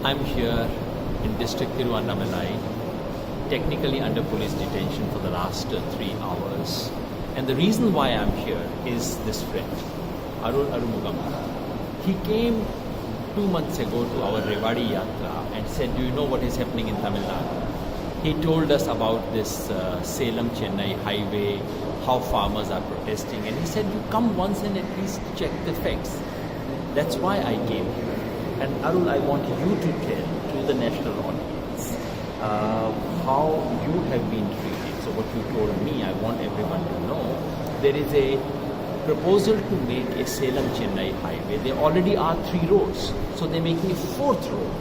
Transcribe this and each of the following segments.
I'm here in District Tiruvannamalai, technically under police detention for the last 3 hours. And the reason why I'm here is this friend, Arul Arumugam. He came 2 months ago to our Revadi Yatra and said, do you know what is happening in Tamil Nadu? He told us about this Salem Chennai highway, how farmers are protesting, and he said, you come once and at least check the facts. That's why I came here. And Arul, I want you to tell to the national audience how you have been treated. So what you told me, I want everyone to know. There is a proposal to make a Salem Chennai highway. There already are 3 roads, so they're making a 4th road.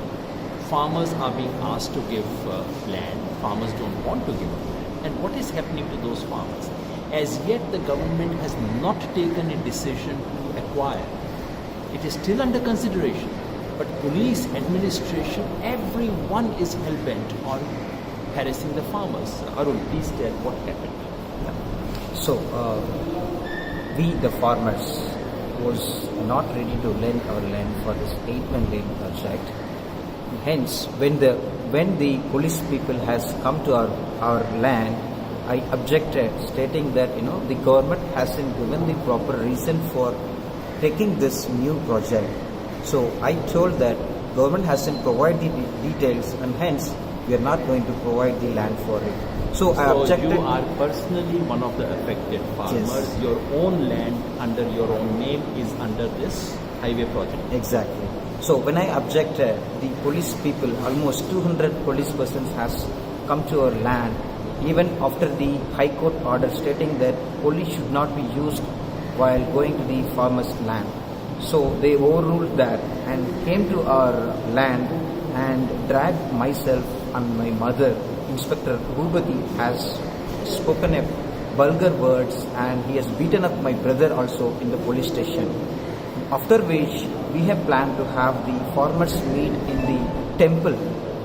Farmers are being asked to give land. Farmers don't want to give up land. And what is happening to those farmers? As yet, the government has not taken a decision to acquire. It is still under consideration. But police, administration, everyone is hell-bent on harassing the farmers. Arul, please tell what happened. So, we the farmers was not ready to lend our land for this 8-man lane project. Hence, when the police people has come to our land, I objected, stating that the government hasn't given the proper reason for taking this new project. So I told that government hasn't provided the details, and hence we are not going to provide the land for it. So I objected. You are personally one of the affected farmers. Yes. Your own land under your own name is under this highway project. Exactly. So when I objected, the police people, almost 200 police persons has come to our land, even after the High Court order stating that police should not be used while going to the farmer's land. So they overruled that and came to our land and dragged myself and my mother. Inspector Bhubati has spoken a vulgar words, and he has beaten up my brother also in the police station. After which we have planned to have the farmers meet in the temple,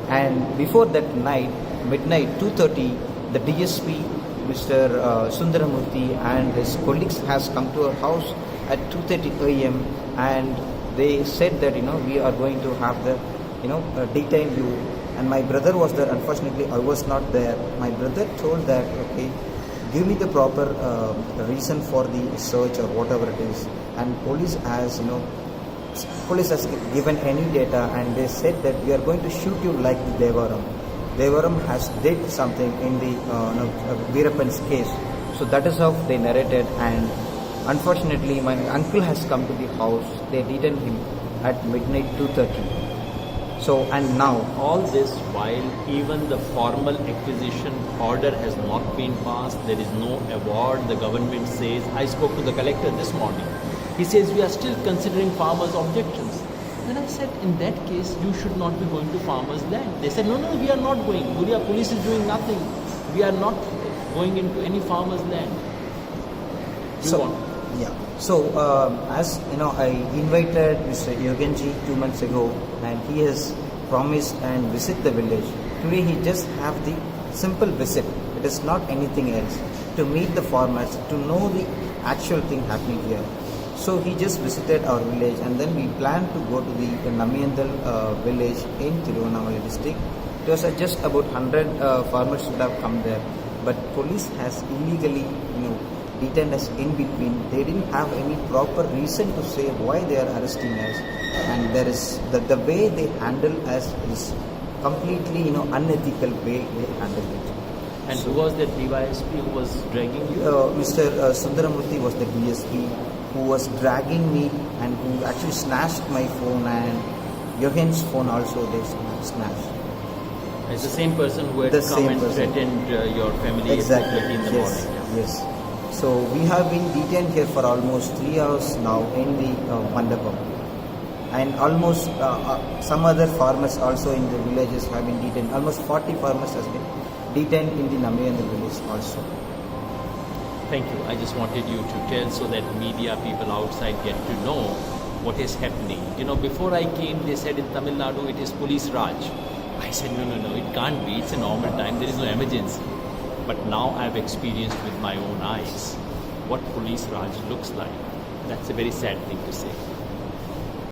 and before that night, midnight 2:30, the DSP Mr. Sundaramurthy and his colleagues has come to our house at 2:30 a.m. and they said that we are going to have the detain you, and my brother was there. Unfortunately, I was not there. My brother told that, okay, give me the proper reason for the search or whatever it is, and police has given any data, and they said that we are going to shoot you like the Devaram has did something in the Veerappan's case. So that is how they narrated, and unfortunately my uncle has come to the house. They detained him at midnight 2:30. So, and now all this while even the formal acquisition order has not been passed, there is no award. The government says, I spoke to the collector this morning, he says we are still considering farmers' objections. Then I said, in that case, you should not be going to farmers' land. They said, no, we are not going. Guria police is doing nothing. We are not going into any farmers' land. So, as I invited Mr. Yogendra 2 months ago, and he has promised and visit the village. Today he just have the simple visit. It is not anything else. To meet the farmers, to know the actual thing happening here. So he just visited our village, and then we planned to go to the Namiyandal village in Tiruvannamalai district. It was just about 100 farmers would have come there, but police has illegally detained us in between. They didn't have any proper reason to say why they are arresting us, and there is the way they handle us is completely unethical way they handle it. And who was that DYSP who was dragging you? Mr. Sundaramurthy was the DSP who was dragging me, and who actually snatched my phone, and Yogen's phone also they snatched. It's the same person who had come and threatened your family exactly. in the morning. Yes. So we have been detained here for almost 3 hours now in the Mandapam, and almost some other farmers also in the villages have been detained. Almost 40 farmers has been detained in the Namiyandal village also. Thank you. I just wanted you to tell so that media people outside get to know what is happening. Before I came, they said in Tamil Nadu it is police Raj. I said no, it can't be. It's a normal time. There is no emergency. But now I've experienced with my own eyes what police Raj looks like. That's a very sad thing to say.